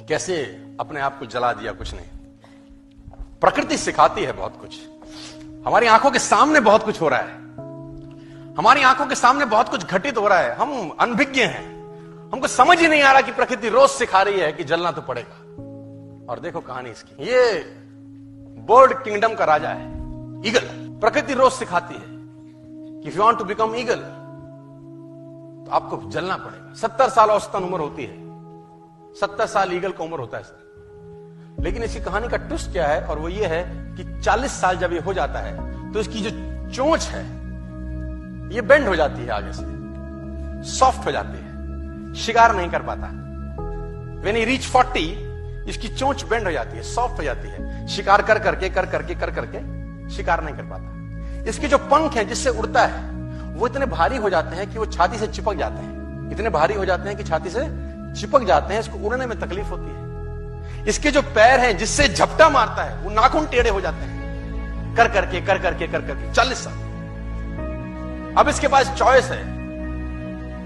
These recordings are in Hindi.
कैसे अपने आप को जला दिया, कुछ नहीं। प्रकृति सिखाती है बहुत कुछ। हमारी आंखों के सामने बहुत कुछ हो रहा है, हमारी आंखों के सामने बहुत कुछ घटित हो रहा है। हम अनभिज्ञ हैं, हमको समझ ही नहीं आ रहा कि प्रकृति रोज सिखा रही है कि जलना तो पड़ेगा। और देखो कहानी इसकी, ये बर्ड किंगडम का राजा है, ईगल। प्रकृति रोज सिखाती है कि if you want to become eagle तो आपको जलना पड़ेगा। 70 साल औसतन उम्र होती है, 70 साल ईगल का उम्र होता है सर। लेकिन इसकी कहानी का ट्विस्ट क्या है, और वो ये है कि 40 साल जब ये हो जाता है तो इसकी जो चोंच है ये बेंड हो जाती है, आगे से सॉफ्ट हो जाती है, शिकार नहीं कर पाता। व्हेन ही रीच 40 इसकी चोंच बेंड हो जाती है, सॉफ्ट हो जाती है, शिकार कर करके शिकार नहीं कर पाता। इसके जो पंख हैं जिससे उड़ता है वो इतने भारी हो जाते हैं कि वो छाती से चिपक जाते हैं, इतने भारी हो जाते हैं कि छाती से चिपक जाते हैं, इसको उड़ने में तकलीफ होती है। इसके जो पैर हैं जिससे झपटा मारता है वो नाखून टेढ़े हो जाते हैं, कर करके 40 साल। अब इसके पास चॉइस है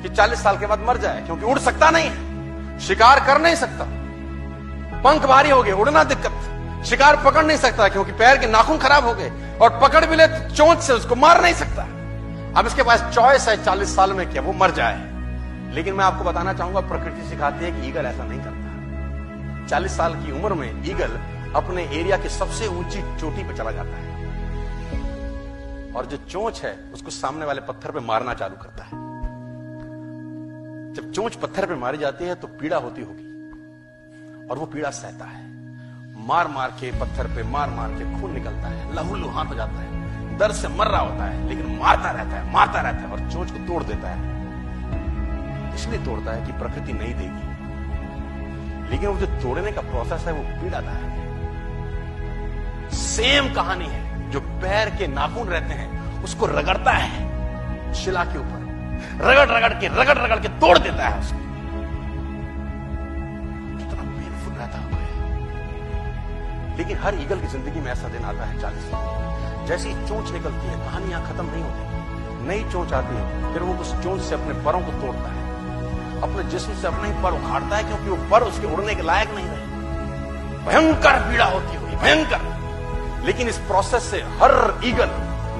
कि 40 साल के बाद मर जाए, क्योंकि उड़ सकता नहीं है, शिकार कर नहीं सकता, पंख भारी हो गए, उड़ना दिक्कत, शिकार पकड़ नहीं सकता क्योंकि पैर के नाखून खराब हो गए, और पकड़ भी ले तो चोंच से उसको मार नहीं सकता। अब इसके पास चॉइस है 40 साल में क्या वो मर जाए। लेकिन मैं आपको बताना चाहूंगा, प्रकृति सिखाती है कि ईगल ऐसा नहीं करता। 40 साल की उम्र में ईगल अपने एरिया की सबसे ऊंची चोटी पर चला जाता है और जो चोंच है उसको सामने वाले पत्थर पे मारना चालू करता है। जब चोंच पत्थर पे मारी जाती है तो पीड़ा होती होगी, और वो पीड़ा सहता है, मार मार के पत्थर पे मार के खून निकलता है, लहूलुहान हो जाता है, दर्द से मर रहा होता है, लेकिन मारता रहता है और चोंच को तोड़ देता है। इसलिए तोड़ता है कि प्रकृति नहीं देगी, लेकिन वो जो तोड़ने का प्रोसेस है वो पीड़ादायक है। सेम कहानी है, जो पैर के नाखून रहते हैं उसको रगड़ता है शिला के ऊपर, रगड़ के तोड़ देता है उसको। कितना पेनफुल रहता है। लेकिन हर ईगल की जिंदगी में ऐसा दिन आता है 40 साल, जैसी चोंच निकलती है कहानी यहां खत्म नहीं होती, नई चोंच आती है, फिर वो उस चोंच से अपने परों को तोड़ता है, अपने जिस्म से अपने ही पर उखाड़ता है, क्योंकि वो पर उसके उड़ने के लायक नहीं रहे। भयंकर पीड़ा होती हुई, भयंकर। लेकिन इस प्रोसेस से हर ईगल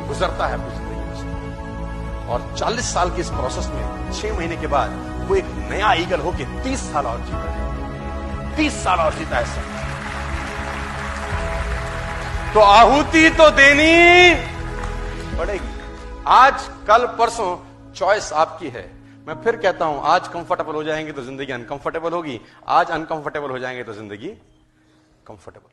गुजरता है अपनी जिंदगी में, और 40 साल की इस प्रोसेस में 6 महीने के बाद वो एक नया ईगल होके 30 साल और जीता है, 30 साल और जीता है सर। तो आहुति तो देनी पड़ेगी। आज कल परसों चॉइस आपकी है। मैं फिर कहता हूं, आज कंफर्टेबल हो जाएंगे तो जिंदगी अनकंफर्टेबल होगी, आज अनकंफर्टेबल हो जाएंगे तो जिंदगी कंफर्टेबल।